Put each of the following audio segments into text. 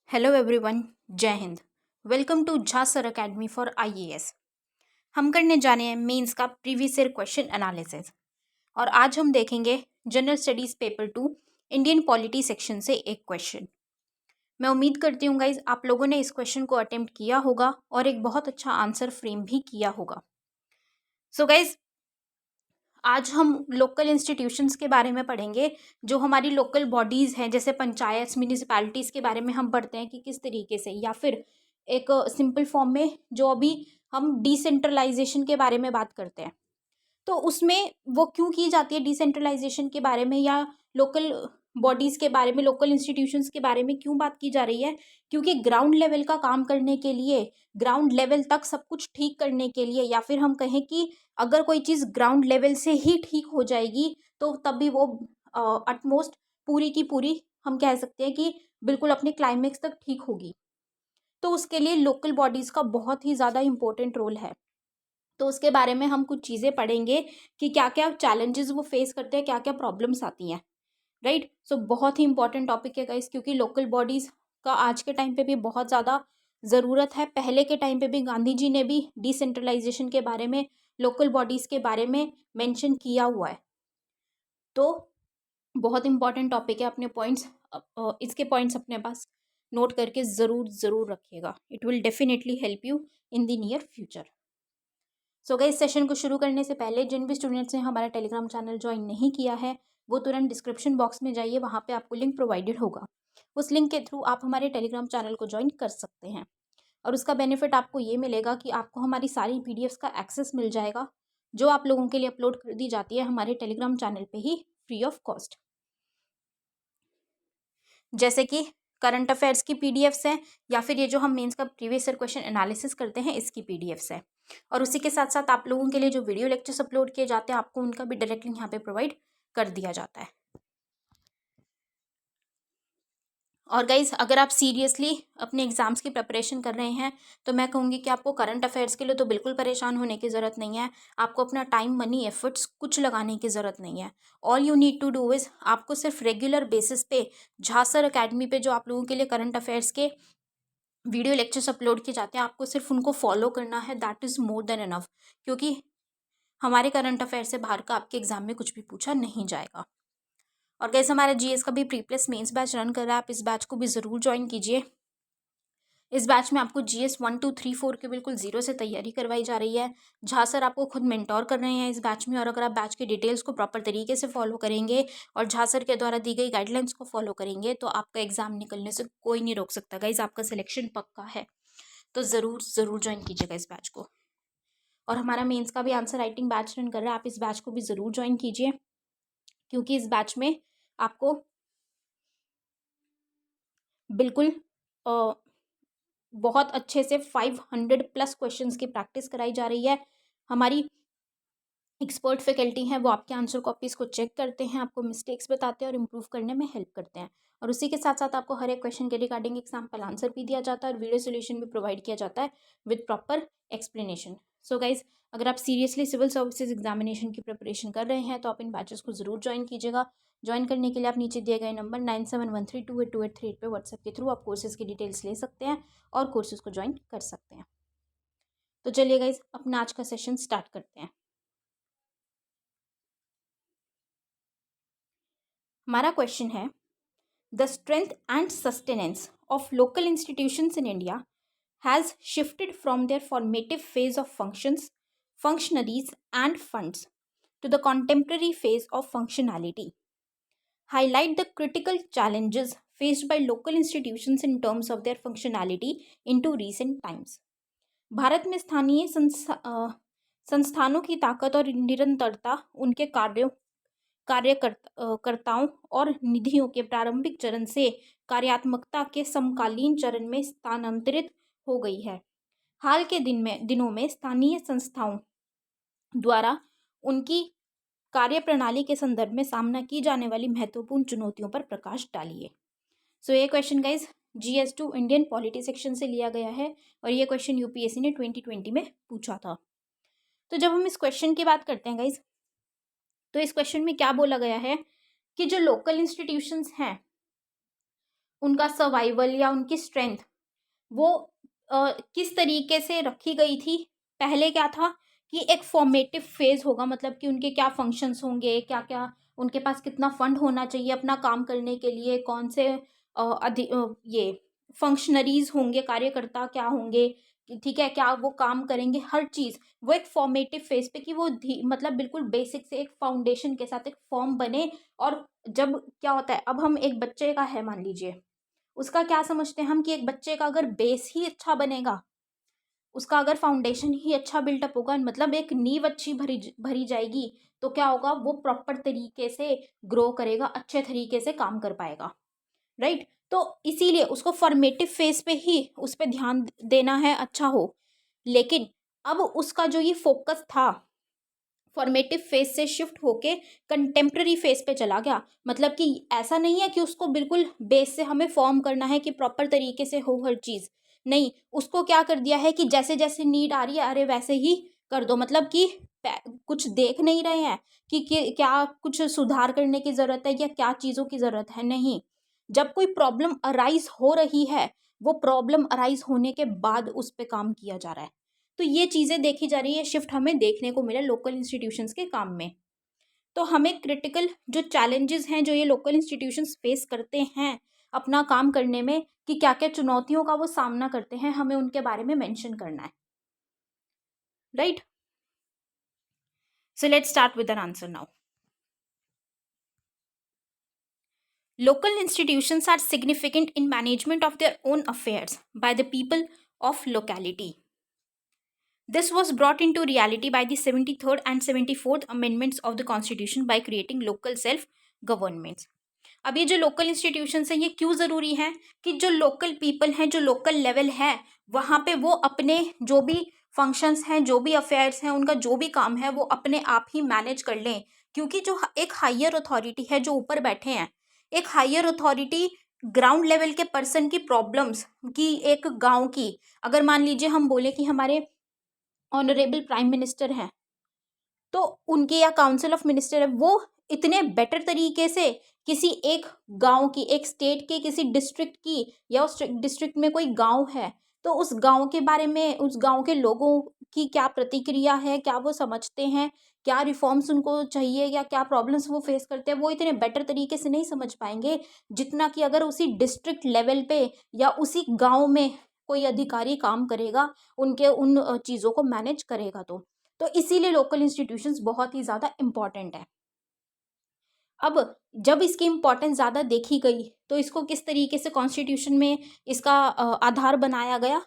Hello everyone, जय हिंद। Welcome to Jha sir academy for IAS. हम करने जाने हैं मेंस का प्रीवियस ईयर क्वेश्चन एनालिसिस और आज हम देखेंगे general studies paper 2 Indian polity section से एक क्वेश्चन। मैं उम्मीद करती हूँ गाइज आप लोगों ने इस क्वेश्चन को अटेम्प्ट किया होगा और एक बहुत अच्छा आंसर फ्रेम भी किया होगा। सो गाइज आज हम लोकल इंस्टीट्यूशंस के बारे में पढ़ेंगे, जो हमारी लोकल बॉडीज़ हैं, जैसे पंचायत म्यूनिसिपैलिटीज़ के बारे में हम पढ़ते हैं कि किस तरीके से, या फिर एक सिंपल फॉर्म में जो अभी हम डिसेंट्रलाइजेशन के बारे में बात करते हैं, तो उसमें वो क्यों की जाती है डिसेंट्रलाइजेशन के बारे में, या लोकल बॉडीज़ के बारे में, लोकल इंस्टीट्यूशंस के बारे में क्यों बात की जा रही है। क्योंकि ग्राउंड लेवल का काम करने के लिए, ग्राउंड लेवल तक सब कुछ ठीक करने के लिए, या फिर हम कहें कि अगर कोई चीज़ ग्राउंड लेवल से ही ठीक हो जाएगी तो तभी वो अटमोस्ट पूरी की पूरी हम कह सकते हैं कि बिल्कुल अपने क्लाइमेक्स तक ठीक होगी। तो उसके लिए लोकल बॉडीज़ का बहुत ही ज़्यादा इम्पोर्टेंट रोल है। तो उसके बारे में हम कुछ चीज़ें पढ़ेंगे कि क्या क्या चैलेंजेस वो फेस करते हैं, क्या क्या प्रॉब्लम्स आती हैं। राइट, सो बहुत ही इंपॉर्टेंट टॉपिक है गाइस, क्योंकि लोकल बॉडीज़ का आज के टाइम पे भी बहुत ज़्यादा ज़रूरत है। पहले के टाइम पे भी गांधी जी ने भी डिसेंट्रलाइजेशन के बारे में, लोकल बॉडीज़ के बारे में मेंशन किया हुआ है। तो बहुत इंपॉर्टेंट टॉपिक है। अपने पॉइंट्स इसके पॉइंट्स अपने पास नोट करके ज़रूर ज़रूर रखिएगा। It will definitely help you in the near future. So guys, session को शुरू करने से पहले जिन भी स्टूडेंट्स ने हमारा टेलीग्राम चैनल ज्वाइन नहीं किया है, वो तुरंत डिस्क्रिप्शन बॉक्स में जाइए, वहाँ पे आपको लिंक प्रोवाइडेड होगा। उस लिंक के थ्रू आप हमारे टेलीग्राम चैनल को ज्वाइन कर सकते हैं और उसका बेनिफिट आपको ये मिलेगा कि आपको हमारी सारी पीडीएफ्स का एक्सेस मिल जाएगा, जो आप लोगों के लिए अपलोड कर दी जाती है हमारे टेलीग्राम चैनल पे ही, फ्री ऑफ कॉस्ट। जैसे कि करंट अफेयर्स की पीडीएफ्स हैं, या फिर ये जो हम मेंस का प्रीवियस ईयर क्वेश्चन एनालिसिस करते हैं, इसकी पीडीएफ्स है। और उसी के साथ साथ आप लोगों के लिए जो वीडियो लेक्चर्स अपलोड किए जाते हैं, आपको उनका भी डायरेक्टली यहाँ पे प्रोवाइड कर दिया जाता है। और गाइज, अगर आप सीरियसली अपने एग्जाम्स की प्रिपरेशन कर रहे हैं, तो मैं कहूँगी कि आपको करंट अफेयर्स के लिए तो बिल्कुल परेशान होने की ज़रूरत नहीं है। आपको अपना टाइम, मनी, एफर्ट्स कुछ लगाने की ज़रूरत नहीं है। All you need to do is, आपको सिर्फ रेगुलर बेसिस पे झा सर अकेडमी पे जो आप लोगों के लिए करंट अफेयर्स के वीडियो लेक्चर्स अपलोड किए जाते हैं, आपको सिर्फ उनको फॉलो करना है। That is more than enough, क्योंकि हमारे करंट अफेयर से बाहर का आपके एग्जाम में कुछ भी पूछा नहीं जाएगा। और गैस, हमारा जीएस का भी pre plus mains batch run कर रहा है, आप इस बैच को भी ज़रूर ज्वाइन कीजिए। इस बैच में आपको जीएस 1 2 3 4 के बिल्कुल जीरो से तैयारी करवाई जा रही है। झा सर आपको खुद मेंटोर कर रहे हैं इस बैच में, और अगर आप बैच के डिटेल्स को प्रॉपर तरीके से फॉलो करेंगे और झा सर के द्वारा दी गई गाइडलाइंस को फॉलो करेंगे, तो आपका एग्जाम निकलने से कोई नहीं रोक सकता। गाइज, आपका सिलेक्शन पक्का है, तो ज़रूर ज़रूर ज्वाइन कीजिएगा इस बैच को। और हमारा मेंस का भी आंसर राइटिंग बैच रन कर रहा है, आप इस बैच को भी ज़रूर ज्वाइन कीजिए, क्योंकि इस बैच में आपको बिल्कुल बहुत अच्छे से 500 प्लस क्वेश्चंस की प्रैक्टिस कराई जा रही है। हमारी एक्सपर्ट फैकल्टी हैं, वो आपके आंसर कॉपीज़ को चेक करते हैं, आपको मिस्टेक्स बताते हैं और इम्प्रूव करने में हेल्प करते हैं। और उसी के साथ साथ आपको हर एक क्वेश्चन के रिगार्डिंग एग्जाम्पल आंसर भी दिया जाता है और वीडियो सोल्यूशन भी प्रोवाइड किया जाता है with proper explanation. So guys, अगर आप सीरियसली सिविल सर्विसेज एग्जामिनेशन की प्रिपरेशन कर रहे हैं, तो आप इन बैचेस को ज़रूर ज्वाइन कीजिएगा। ज्वाइन करने के लिए आप नीचे दिए गए नंबर 9713282838 पे व्हाट्सएप के थ्रू आप कोर्सेज की डिटेल्स ले सकते हैं और कोर्सेज को ज्वाइन कर सकते हैं। तो चलिए गाइज, अपना आज का सेशन स्टार्ट करते हैं। हमारा क्वेश्चन है, the strength and sustenance of local institutions in India has shifted from their formative phase of functions, functionaries, and funds to the contemporary phase of functionality. Highlight the critical challenges faced by local institutions in terms of their functionality into recent times. Bharat में स्थानीय संस्थानों की ताकत और निरंतरता उनके कार्यकर्ताओं और निधियों के प्रारंभिक चरण से कार्यात्मकता के समकालीन चरण में स्थानांतरित हो गई है। हाल के दिनों में स्थानीय संस्थाओं द्वारा उनकी कार्यप्रणाली के संदर्भ में सामना की जाने वाली महत्वपूर्ण चुनौतियों पर प्रकाश डालिए। सो ये question guys GS2 Indian polity section से लिया गया है और ये क्वेश्चन यूपीएससी ने 2020 में पूछा था। तो जब हम इस क्वेश्चन की बात करते हैं गाइज, तो इस क्वेश्चन में क्या बोला गया है कि जो लोकल इंस्टीट्यूशंस हैं, उनका सर्वाइवल या उनकी स्ट्रेंथ वो किस तरीके से रखी गई थी। पहले क्या था कि एक फॉर्मेटिव फेज होगा, मतलब कि उनके क्या फंक्शंस होंगे, क्या क्या उनके पास कितना फंड होना चाहिए अपना काम करने के लिए, कौन से ये फंक्शनरीज होंगे, कार्यकर्ता क्या होंगे, ठीक है, क्या वो काम करेंगे, हर चीज़ वो एक फॉर्मेटिव फेज पे कि वो मतलब बिल्कुल बेसिक से एक फाउंडेशन के साथ एक फॉर्म बने। और जब क्या होता है, अब हम एक बच्चे का है मान लीजिए, उसका क्या समझते हैं हम कि एक बच्चे का अगर बेस ही अच्छा बनेगा, उसका अगर फाउंडेशन ही अच्छा बिल्टअप होगा, मतलब एक नींव अच्छी भरी भरी जाएगी, तो क्या होगा, वो प्रॉपर तरीके से ग्रो करेगा, अच्छे तरीके से काम कर पाएगा, राइट। तो इसीलिए उसको फॉर्मेटिव फेज पे ही उस पर ध्यान देना है, अच्छा हो। लेकिन अब उसका जो ये फोकस था फॉर्मेटिव फेज से शिफ्ट होके कंटेम्प्रेरी फेज पे चला गया। मतलब कि ऐसा नहीं है कि उसको बिल्कुल बेस से हमें फॉर्म करना है कि प्रॉपर तरीके से हो हर चीज़, नहीं, उसको क्या कर दिया है कि जैसे जैसे नीड आ रही है अरे वैसे ही कर दो। मतलब कि कुछ देख नहीं रहे हैं कि क्या कुछ सुधार करने की ज़रूरत है या क्या चीज़ों की ज़रूरत है, नहीं। जब कोई प्रॉब्लम अराइज हो रही है, वो प्रॉब्लम अराइज होने के बाद उस पर काम किया जा रहा है। तो ये चीज़ें देखी जा रही है, शिफ्ट हमें देखने को मिला लोकल इंस्टीट्यूशंस के काम में। तो हमें क्रिटिकल जो चैलेंजेस हैं जो ये लोकल इंस्टीट्यूशंस फेस करते हैं अपना काम करने में, कि क्या क्या चुनौतियों का वो सामना करते हैं, हमें उनके बारे में मेंशन करना है, right. So let's start with an answer now. Local institutions are significant in management of their own affairs by the people of locality. This was brought into reality by the 73rd and 74th Amendments of the Constitution by creating local self-governments. अब ये जो local institutions हैं ये क्यों ज़रूरी हैं कि जो लोकल पीपल हैं, जो लोकल लेवल है, वहाँ पे वो अपने जो भी फंक्शंस हैं, जो भी अफेयर्स हैं, उनका जो भी काम है वो अपने आप ही मैनेज कर लें। क्योंकि जो एक हायर अथॉरिटी है जो ऊपर बैठे हैं, एक हायर अथॉरिटी ग्राउंड लेवल के पर्सन की प्रॉब्लम्स की, एक गाँव की, अगर मान लीजिए हम बोले कि हमारे ऑनरेबल प्राइम मिनिस्टर हैं, तो उनके या काउंसिल ऑफ मिनिस्टर है, वो इतने बेटर तरीके से किसी एक गांव की, एक स्टेट के किसी डिस्ट्रिक्ट की, या उस डिस्ट्रिक्ट में कोई गांव है तो उस गांव के बारे में, उस गांव के लोगों की क्या प्रतिक्रिया है, क्या वो समझते हैं, क्या रिफॉर्म्स उनको चाहिए या क्या प्रॉब्लम्स वो फेस करते हैं, वो इतने बेटर तरीके से नहीं समझ पाएंगे जितना कि अगर उसी डिस्ट्रिक्ट लेवल पे या उसी गांव में कोई अधिकारी काम करेगा, उनके उन चीज़ों को मैनेज करेगा। तो इसीलिए लोकल इंस्टीट्यूशंस बहुत ही ज़्यादा इम्पॉर्टेंट है। अब जब इसकी इम्पोर्टेंस ज़्यादा देखी गई तो इसको किस तरीके से कॉन्स्टिट्यूशन में इसका आधार बनाया गया,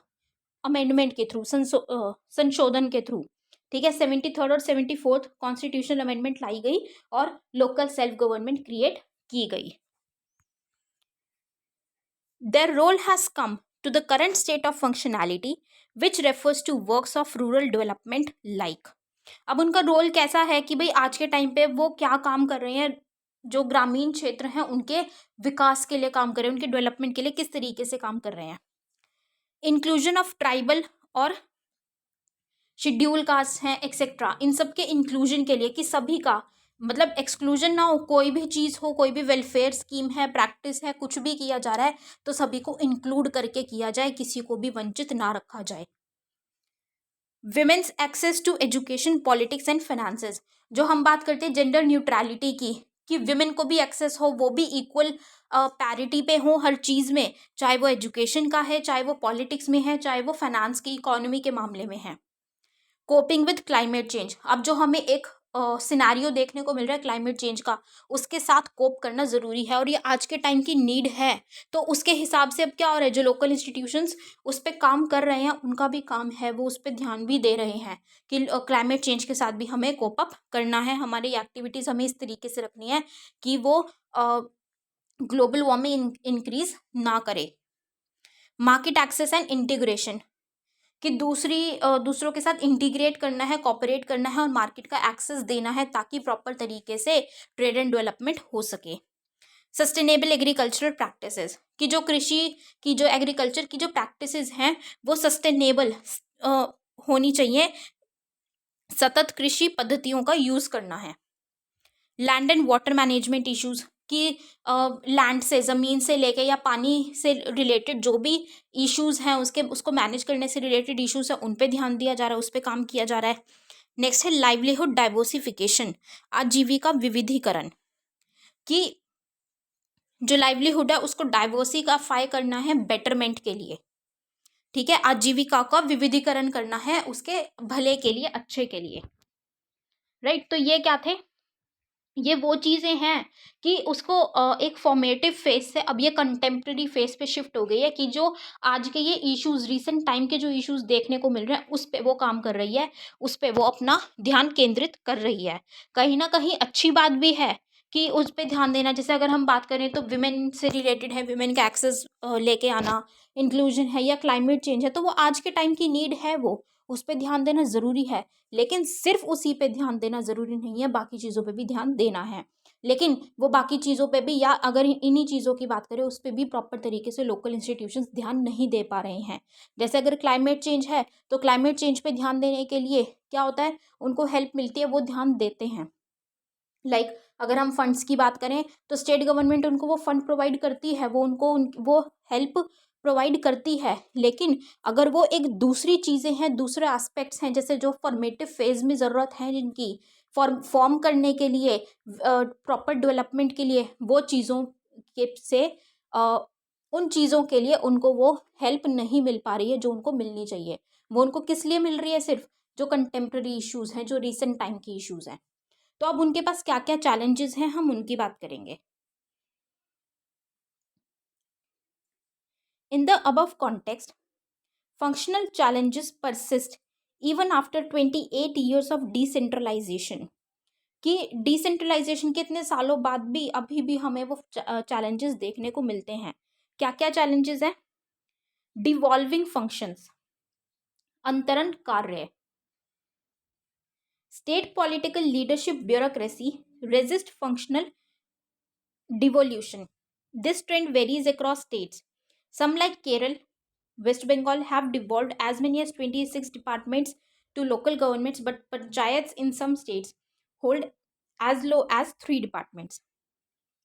अमेंडमेंट के थ्रू, संशोधन के थ्रू, ठीक है। 73rd और 74th कॉन्स्टिट्यूशनल अमेंडमेंट लाई गई और लोकल सेल्फ गवर्नमेंट क्रिएट की गई। Their role has come to the current state of functionality which refers to works of rural development like। अब उनका रोल कैसा है कि भाई आज के टाइम पे वो क्या काम कर रहे हैं, जो ग्रामीण क्षेत्र हैं उनके विकास के लिए काम कर रहे हैं, उनके डेवलपमेंट के लिए किस तरीके से काम कर रहे हैं। इंक्लूजन ऑफ ट्राइबल और शेड्यूल कास्ट हैं एक्सेट्रा, इन सब के इंक्लूजन के लिए कि सभी का, मतलब एक्सक्लूजन ना हो, कोई भी चीज़ हो, कोई भी वेलफेयर स्कीम है, प्रैक्टिस है, कुछ भी किया जा रहा है तो सभी को इंक्लूड करके किया जाए, किसी को भी वंचित ना रखा जाए। Women's access to education, politics and finances, जो हम बात करते हैं जेंडर न्यूट्रलिटी की, कि विमेन को भी एक्सेस हो, वो भी इक्वल पैरिटी पे हो हर चीज़ में, चाहे वो एजुकेशन का है, चाहे वो पॉलिटिक्स में है, चाहे वो फाइनेंस की, इकोनॉमी के मामले में है। कोपिंग विद क्लाइमेट चेंज, अब जो हमें एक सिनेरियो देखने को मिल रहा है क्लाइमेट चेंज का, उसके साथ कोप करना ज़रूरी है और ये आज के टाइम की नीड है। तो उसके हिसाब से अब क्या हो रहा है, जो लोकल इंस्टीट्यूशंस उस पर काम कर रहे हैं, उनका भी काम है वो उस पर ध्यान भी दे रहे हैं कि क्लाइमेट चेंज के साथ भी हमें कोप अप करना है, हमारी एक्टिविटीज़ हमें इस तरीके से रखनी है कि वो ग्लोबल वार्मिंग इंक्रीज ना करे। मार्केट एक्सेस एंड इंटीग्रेशन, कि दूसरों के साथ इंटीग्रेट करना है, कॉपरेट करना है और मार्केट का एक्सेस देना है ताकि प्रॉपर तरीके से ट्रेड एंड डेवलपमेंट हो सके। सस्टेनेबल एग्रीकल्चरल प्रैक्टिसेस, कि जो कृषि की, जो एग्रीकल्चर की जो प्रैक्टिसेस हैं वो सस्टेनेबल होनी चाहिए, सतत कृषि पद्धतियों का यूज़ करना है। Land and water management issues, कि लैंड से, ज़मीन से लेके या पानी से रिलेटेड जो भी इश्यूज़ हैं उसको मैनेज करने से रिलेटेड इश्यूज़ हैं, उन पे ध्यान दिया जा रहा है, उस पे काम किया जा रहा है। नेक्स्ट है लाइवलीहुड डाइवर्सिफिकेशन, आजीविका विविधीकरण, कि जो लाइवलीहुड है उसको डाइवर्सिफाई करना है बेटरमेंट के लिए, ठीक है, आजीविका का विविधीकरण करना है उसके भले के लिए, अच्छे के लिए, राइट। तो ये क्या थे, ये वो चीज़ें हैं कि उसको एक फॉर्मेटिव फेज से अब ये कंटेम्प्रेरी फेज पे शिफ्ट हो गई है, कि जो आज के ये इश्यूज, रीसेंट टाइम के जो इश्यूज देखने को मिल रहे हैं उस पे वो काम कर रही है, उस पे वो अपना ध्यान केंद्रित कर रही है। कहीं ना कहीं अच्छी बात भी है कि उस पे ध्यान देना। जैसे अगर हम बात करें तो विमेन से रिलेटेड है, विमेन का एक्सेस लेके आना, इंक्लूजन है या क्लाइमेट चेंज है, तो वो आज के टाइम की नीड है, वो उस पर ध्यान देना ज़रूरी है। लेकिन सिर्फ उसी पे ध्यान देना ज़रूरी नहीं है, बाकी चीज़ों पे भी ध्यान देना है। लेकिन वो बाकी चीज़ों पे भी, या अगर इन्हीं चीज़ों की बात करें उस पे भी प्रॉपर तरीके से लोकल इंस्टीट्यूशंस ध्यान नहीं दे पा रहे हैं। जैसे अगर क्लाइमेट चेंज है तो क्लाइमेट चेंज पे ध्यान देने के लिए क्या होता है, उनको हेल्प मिलती है, वो ध्यान देते हैं। लाइक अगर हम फंड्स की बात करें तो स्टेट गवर्नमेंट उनको वो फंड प्रोवाइड करती है, वो उनको वो हेल्प प्रोवाइड करती है। लेकिन अगर वो एक दूसरी चीज़ें हैं, दूसरे एस्पेक्ट्स हैं, जैसे जो फॉर्मेटिव फेज में ज़रूरत है जिनकी फॉर्म करने के लिए, प्रॉपर डेवलपमेंट के लिए, वो चीज़ों के से उन चीज़ों के लिए उनको वो हेल्प नहीं मिल पा रही है जो उनको मिलनी चाहिए। वो उनको किस लिए मिल रही है, सिर्फ जो कंटेम्प्रेरी इश्यूज़ हैं, जो रिसेंट टाइम की इश्यूज़ हैं। तो अब उनके पास क्या क्या चैलेंजेस हैं, हम उनकी बात करेंगे। In the above context, functional challenges persist even after 28 years of decentralisation, कि डिसेंट्रलाइजेशन के इतने सालों बाद भी अभी भी हमें वो चैलेंजेस देखने को मिलते हैं। क्या क्या चैलेंजेस हैं? डिवॉल्विंग फंक्शंस, अंतरण कार्य, state political leadership bureaucracy resist functional devolution. This trend varies across states. Some, like Kerala, West Bengal, have devolved as many as 26 departments to local governments, but panchayats in some states hold as low as 3 departments.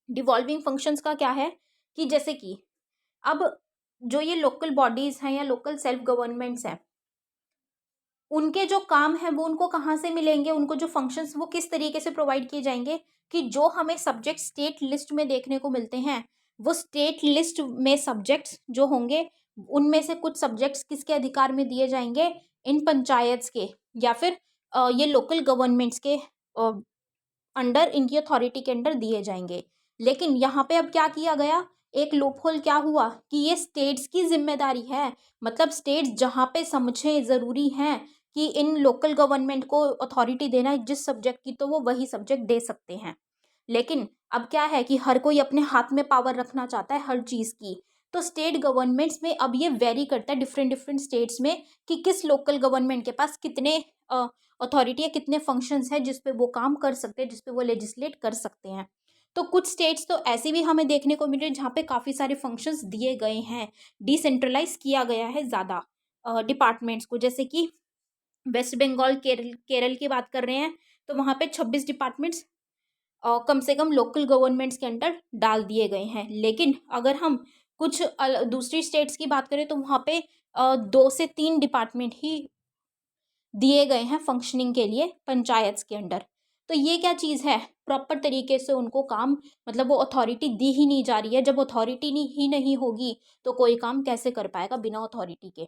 Devolving functions का क्या है कि जैसे कि अब जो ये local bodies हैं या लोकल सेल्फ गवर्नमेंट्स हैं, उनके जो काम है वो उनको कहाँ से मिलेंगे, उनको जो फंक्शंस वो किस तरीके से प्रोवाइड किए जाएंगे, कि जो हमें सब्जेक्ट स्टेट लिस्ट में देखने को मिलते हैं, वो स्टेट लिस्ट में सब्जेक्ट्स जो होंगे उनमें से कुछ सब्जेक्ट्स किसके अधिकार में दिए जाएंगे, इन पंचायत्स के, या फिर ये लोकल गवर्नमेंट्स के अंडर, इनकी अथॉरिटी के अंडर दिए जाएंगे। लेकिन यहाँ पे अब क्या किया गया, एक लूपहोल क्या हुआ कि ये स्टेट्स की जिम्मेदारी है, मतलब स्टेट्स जहाँ पे समझे ज़रूरी हैं कि इन लोकल गवर्नमेंट को अथॉरिटी देना है जिस सब्जेक्ट की, तो वो वही सब्जेक्ट दे सकते हैं। लेकिन अब क्या है कि हर कोई अपने हाथ में पावर रखना चाहता है हर चीज़ की, तो स्टेट गवर्नमेंट्स में अब ये वेरी करता है डिफरेंट डिफरेंट स्टेट्स में कि किस लोकल गवर्नमेंट के पास कितने अथॉरिटी या कितने फंक्शंस हैं जिस पे वो काम कर सकते हैं, जिस पे वो लेजिस्लेट कर सकते हैं। तो कुछ स्टेट्स तो ऐसी भी हमें देखने को मिल रही है जहाँ पे काफ़ी सारे फंक्शंस दिए गए हैं, डिसेंट्रलाइज किया गया है ज़्यादा डिपार्टमेंट्स को। जैसे कि वेस्ट बंगाल, केरल की बात कर रहे हैं तो वहाँ पे 26 डिपार्टमेंट्स कम से कम लोकल गवर्नमेंट्स के अंडर डाल दिए गए हैं। लेकिन अगर हम कुछ दूसरी स्टेट्स की बात करें तो वहाँ पे 2 से 3 डिपार्टमेंट ही दिए गए हैं फंक्शनिंग के लिए पंचायत्स के अंडर। तो ये क्या चीज़ है, प्रॉपर तरीके से उनको काम, मतलब वो अथॉरिटी दी ही नहीं जा रही है। जब अथॉरिटी ही नहीं होगी तो कोई काम कैसे कर पाएगा बिना अथॉरिटी के।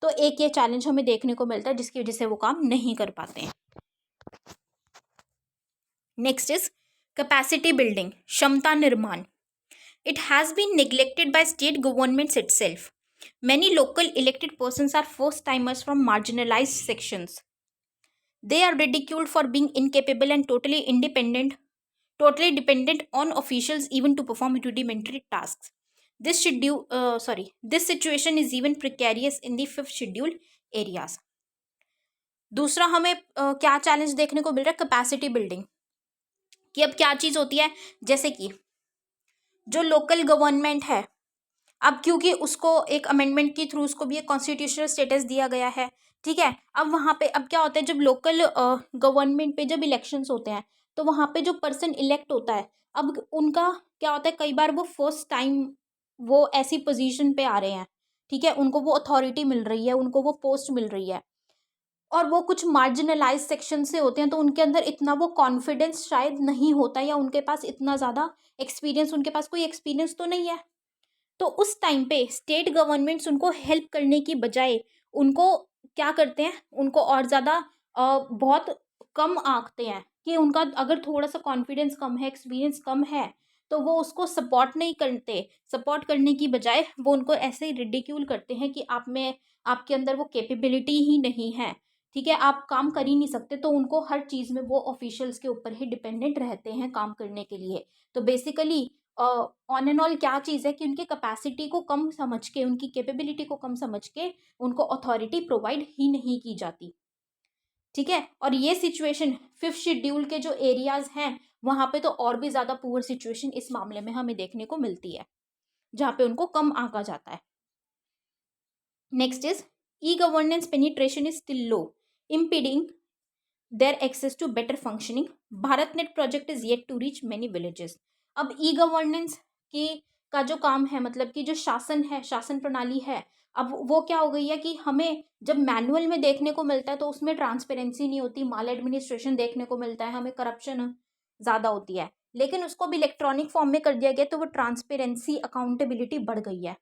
तो एक ये चैलेंज हमें देखने को मिलता है जिसकी वजह से वो काम नहीं कर पाते हैं। नेक्स्ट इज कैपेसिटी बिल्डिंग, क्षमता निर्माण। It has been neglected by state governments itself. Many local elected persons are first timers from marginalized sections. They are ridiculed for being incapable and totally dependent on officials even to perform rudimentary tasks. This situation is even precarious in the 5th schedule areas. दूसरा हमें क्या challenge देखने को मिल रहा है, capacity building, कि अब क्या चीज़ होती है, जैसे कि जो लोकल गवर्नमेंट है, अब क्योंकि उसको एक अमेंडमेंट के थ्रू उसको भी एक कॉन्स्टिट्यूशनल स्टेटस दिया गया है, ठीक है। अब वहाँ पे अब क्या होता है, जब लोकल गवर्नमेंट पे जब इलेक्शंस होते हैं तो वहाँ पे जो पर्सन इलेक्ट होता है अब उनका क्या होता है, कई बार वो फर्स्ट टाइम वो ऐसी पोजीशन पे आ रहे हैं, ठीक है, उनको वो अथॉरिटी मिल रही है, उनको वो पोस्ट मिल रही है, और वो कुछ मार्जिनलाइज सेक्शन से होते हैं, तो उनके अंदर इतना वो कॉन्फिडेंस शायद नहीं होता, या उनके पास इतना ज़्यादा एक्सपीरियंस, उनके पास कोई एक्सपीरियंस तो नहीं है। तो उस टाइम पे स्टेट गवर्नमेंट्स उनको हेल्प करने की बजाय उनको क्या करते हैं, उनको और ज़्यादा बहुत कम आंकते हैं, कि उनका अगर थोड़ा सा कॉन्फिडेंस कम है, एक्सपीरियंस कम है, तो वो उसको सपोर्ट नहीं करते। सपोर्ट करने की बजाय वो उनको ऐसे ही रिडिक्यूल करते हैं कि आप में, आपके अंदर वो कैपेबिलिटी ही नहीं है, ठीक है, आप काम कर ही नहीं सकते। तो उनको हर चीज़ में वो ऑफिशियल्स के ऊपर ही डिपेंडेंट रहते हैं काम करने के लिए। तो बेसिकली ऑन एंड ऑल क्या चीज़ है कि उनकी कैपेसिटी को कम समझ के, उनकी कैपेबिलिटी को कम समझ के उनको अथॉरिटी प्रोवाइड ही नहीं की जाती, ठीक है। और ये सिचुएशन फिफ्थ शेड्यूल के जो एरियाज हैं वहाँ पे तो और भी ज़्यादा पुअर सिचुएशन इस मामले में हमें देखने को मिलती है, जहाँ पे उनको कम आंका जाता है। Next is e governance penetration is still low, impeding their access to better functioning. Bharat net project is yet to reach many villages. अब ई गवर्नेंस की का जो काम है, मतलब कि जो शासन है, शासन प्रणाली है, अब वो क्या हो गई है कि हमें जब मैनुअल में देखने को मिलता है तो उसमें ट्रांसपेरेंसी नहीं होती, माल एडमिनिस्ट्रेशन देखने को मिलता है, हमें करप्शन ज़्यादा होती है। लेकिन उसको भी इलेक्ट्रॉनिक फॉर्म में कर दिया गया तो वो ट्रांसपेरेंसी, अकाउंटेबिलिटी बढ़ गई है।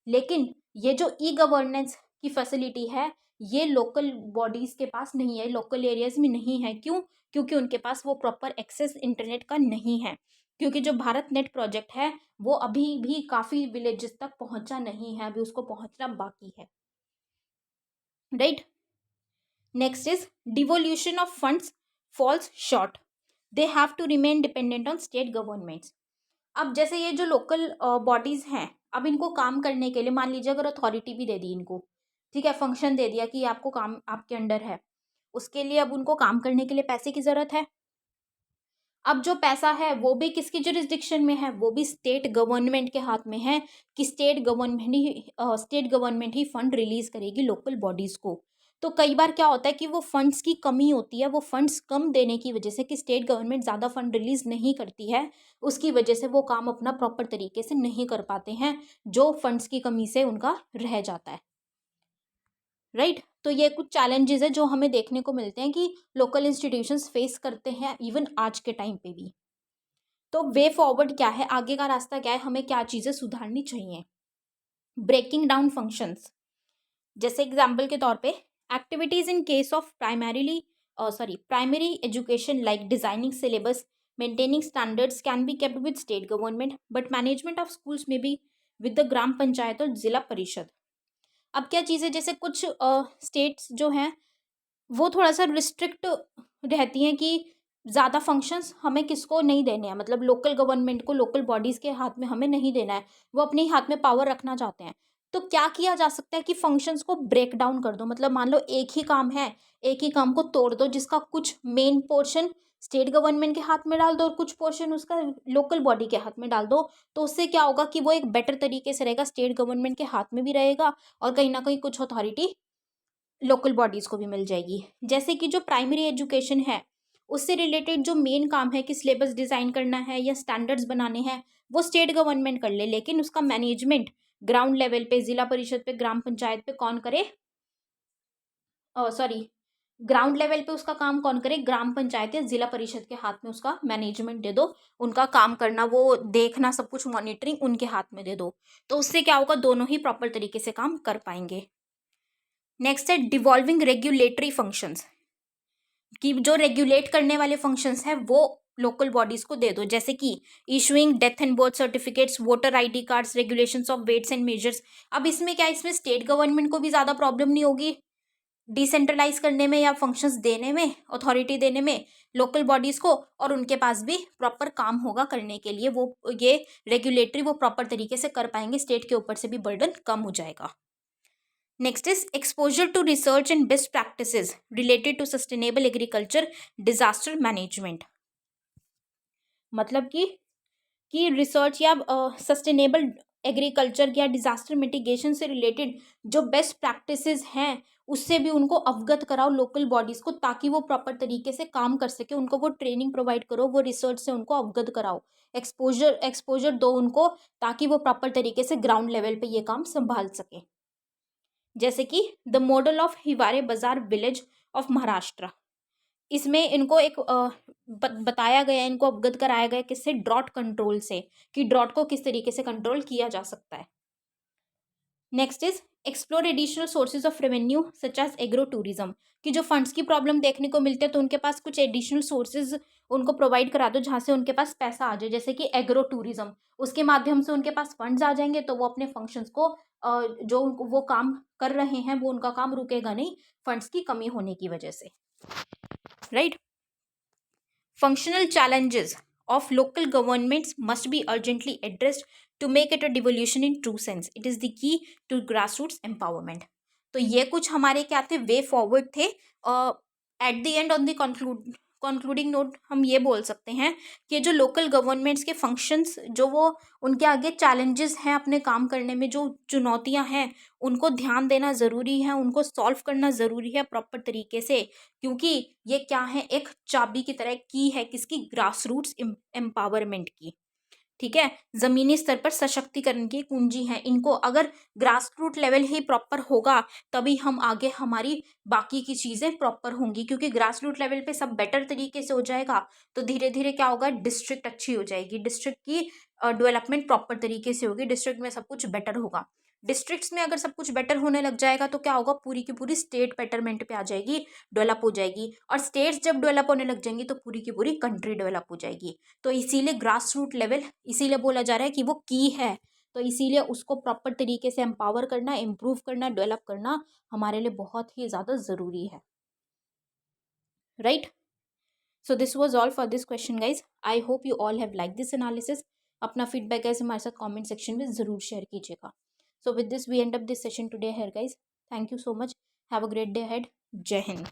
लेकिन ये जो ई गवर्नेंस की फैसिलिटी है, ये लोकल बॉडीज के पास नहीं है, लोकल एरियाज में नहीं है। क्यों? क्योंकि उनके पास वो प्रॉपर एक्सेस इंटरनेट का नहीं है, क्योंकि जो भारत नेट प्रोजेक्ट है वो अभी भी काफ़ी विलेजेस तक पहुंचा नहीं है, अभी उसको पहुंचना बाकी है, right. Next is devolution of funds falls short, they have to remain dependent on state governments. अब जैसे ये जो लोकल बॉडीज हैं, अब इनको काम करने के लिए मान लीजिए अगर अथॉरिटी भी दे दी इनको, ठीक है, फंक्शन दे दिया कि आपको काम आपके अंडर है, उसके लिए अब उनको काम करने के लिए पैसे की ज़रूरत है। अब जो पैसा है वो भी किसकी जुरिस्डिक्शन में है, वो भी स्टेट गवर्नमेंट के हाथ में है, कि स्टेट गवर्नमेंट ही फंड रिलीज करेगी लोकल बॉडीज़ को। तो कई बार क्या होता है कि वो फंड्स की कमी होती है, वो फंड्स कम देने की वजह से, कि स्टेट गवर्नमेंट ज़्यादा फंड रिलीज नहीं करती है, उसकी वजह से वो काम अपना प्रॉपर तरीके से नहीं कर पाते हैं, जो फंड्स की कमी से उनका रह जाता है, राइट। तो ये कुछ चैलेंजेस है जो हमें देखने को मिलते हैं कि लोकल इंस्टीट्यूशंस फेस करते हैं इवन आज के टाइम पे भी। तो वे फॉरवर्ड क्या है, आगे का रास्ता क्या है, हमें क्या चीज़ें सुधारनी चाहिए। ब्रेकिंग डाउन फंक्शंस, जैसे एग्जाम्पल के तौर पे activities in case of primary education like designing syllabus, maintaining standards can be kept with state government, but management of schools में be with the gram panchayat और जिला परिषद। अब क्या चीज़ है, जैसे कुछ स्टेट्स जो हैं वो थोड़ा सा रिस्ट्रिक्ट रहती हैं कि ज़्यादा फंक्शंस हमें किसको नहीं देने हैं, मतलब लोकल गवर्नमेंट को, लोकल बॉडीज़ के हाथ में हमें नहीं देना है, वो अपने ही हाथ में पावर रखना चाहते हैं। तो क्या किया जा सकता है कि फंक्शंस को ब्रेक डाउन कर दो, मतलब मान लो एक ही काम है, एक ही काम को तोड़ दो, जिसका कुछ मेन पोर्शन स्टेट गवर्नमेंट के हाथ में डाल दो और कुछ पोर्शन उसका लोकल बॉडी के हाथ में डाल दो। तो उससे क्या होगा कि वो एक बेटर तरीके से रहेगा, स्टेट गवर्नमेंट के हाथ में भी रहेगा और कहीं ना कहीं कुछ अथॉरिटी लोकल बॉडीज़ को भी मिल जाएगी। जैसे कि जो प्राइमरी एजुकेशन है उससे रिलेटेड जो मेन काम है कि सिलेबस डिज़ाइन करना है या स्टैंडर्ड्स बनाने हैं, वो स्टेट गवर्नमेंट कर ले, लेकिन उसका मैनेजमेंट ग्राउंड लेवल पे, जिला परिषद पे, ग्राम पंचायत पे कौन करे, सॉरी, ग्राउंड लेवल पे उसका काम कौन करे, ग्राम पंचायत या जिला परिषद के हाथ में उसका मैनेजमेंट दे दो, उनका काम करना, वो देखना, सब कुछ मॉनिटरिंग उनके हाथ में दे दो। तो उससे क्या होगा, दोनों ही प्रॉपर तरीके से काम कर पाएंगे। नेक्स्ट है डिवॉल्विंग रेगुलेटरी फंक्शंस, कि जो रेगुलेट करने वाले फंक्शंस हैं वो लोकल बॉडीज को दे दो, जैसे कि issuing death and birth certificates, voter ID cards, regulations of weights and measures. अब इसमें क्या है, इसमें स्टेट गवर्नमेंट को भी ज़्यादा प्रॉब्लम नहीं होगी डिसेंट्रलाइज करने में या फंक्शंस देने में, अथॉरिटी देने में लोकल बॉडीज़ को, और उनके पास भी प्रॉपर काम होगा करने के लिए, वो ये रेगुलेटरी वो प्रॉपर तरीके से कर पाएंगे, स्टेट के ऊपर से भी बर्डन कम हो जाएगा। Next is exposure to research and best practices related to sustainable agriculture, disaster management. मतलब कि रिसर्च या सस्टेनेबल एग्रीकल्चर या डिजास्टर मिटिगेशन से रिलेटेड जो बेस्ट प्रैक्टिसेस हैं उससे भी उनको अवगत कराओ लोकल बॉडीज़ को, ताकि वो प्रॉपर तरीके से काम कर सके। उनको वो ट्रेनिंग प्रोवाइड करो, वो रिसर्च से उनको अवगत कराओ, एक्सपोजर दो उनको, ताकि वो प्रॉपर तरीके से ग्राउंड लेवल पे ये काम संभाल सके। जैसे कि द मॉडल ऑफ हिवारे बाजार विलेज ऑफ महाराष्ट्र, इसमें इनको एक बताया गया, इनको अवगत कराया गया किससे, ड्रॉट कंट्रोल से, कि ड्रॉट को किस तरीके से कंट्रोल किया जा सकता है। Next is explore additional sources of revenue such as agro tourism, कि जो फंड्स की प्रॉब्लम देखने को मिलते हैं तो उनके पास कुछ एडिशनल सोर्सेज उनको प्रोवाइड करा दो जहाँ से उनके पास पैसा आ जाए, जैसे कि एग्रो टूरिज्म, उसके माध्यम से उनके पास फंड्स आ जाएंगे तो वो अपने फंक्शंस को जो वो काम कर रहे हैं वो उनका काम रुकेगा नहीं फंड्स की कमी होने की वजह से, right. Functional challenges of local governments must be urgently addressed to make it a devolution in true sense. It is the key to grassroots empowerment. तो ये कुछ हमारे क्या थे, वे फॉरवर्ड थे। At the end on the concluding note हम ये बोल सकते हैं कि जो लोकल गवर्नमेंट्स के फंक्शंस जो वो उनके आगे चैलेंजेस हैं अपने काम करने में, जो चुनौतियां हैं उनको ध्यान देना ज़रूरी है, उनको सॉल्व करना ज़रूरी है प्रॉपर तरीके से, क्योंकि ये क्या है, एक चाबी की तरह की है किसकी, ग्रास रूट्स एम्पावरमेंट की। ठीक है, ज़मीनी स्तर पर सशक्तिकरण की कुंजी है। इनको अगर ग्रास रूट लेवल ही प्रॉपर होगा तभी हम आगे हमारी बाकी की चीज़ें प्रॉपर होंगी, क्योंकि ग्रास रूट लेवल पे सब बेटर तरीके से हो जाएगा तो धीरे धीरे क्या होगा, डिस्ट्रिक्ट अच्छी हो जाएगी, डिस्ट्रिक्ट की डेवलपमेंट प्रॉपर तरीके से होगी, डिस्ट्रिक्ट में सब कुछ बेटर होगा। डिस्ट्रिक्ट्स में अगर सब कुछ बेटर होने लग जाएगा तो क्या होगा, पूरी की पूरी स्टेट बेटरमेंट पे आ जाएगी, डेवलप हो जाएगी, और स्टेट्स जब डेवलप होने लग जाएंगी तो पूरी की पूरी कंट्री डेवलप हो जाएगी। तो इसीलिए ग्रास रूट लेवल इसीलिए बोला जा रहा है कि वो की है, तो इसीलिए उसको प्रॉपर तरीके से एम्पावर करना, इम्प्रूव करना, डेवलप करना हमारे लिए बहुत ही ज़्यादा ज़रूरी है, right. So this was all for this question guys. I hope you all have like this analysis. अपना फीडबैक गाइज हमारे साथ कॉमेंट सेक्शन में ज़रूर शेयर कीजिएगा। So with this we end up this session today here guys. Thank you so much, have a great day ahead. जय हिंद।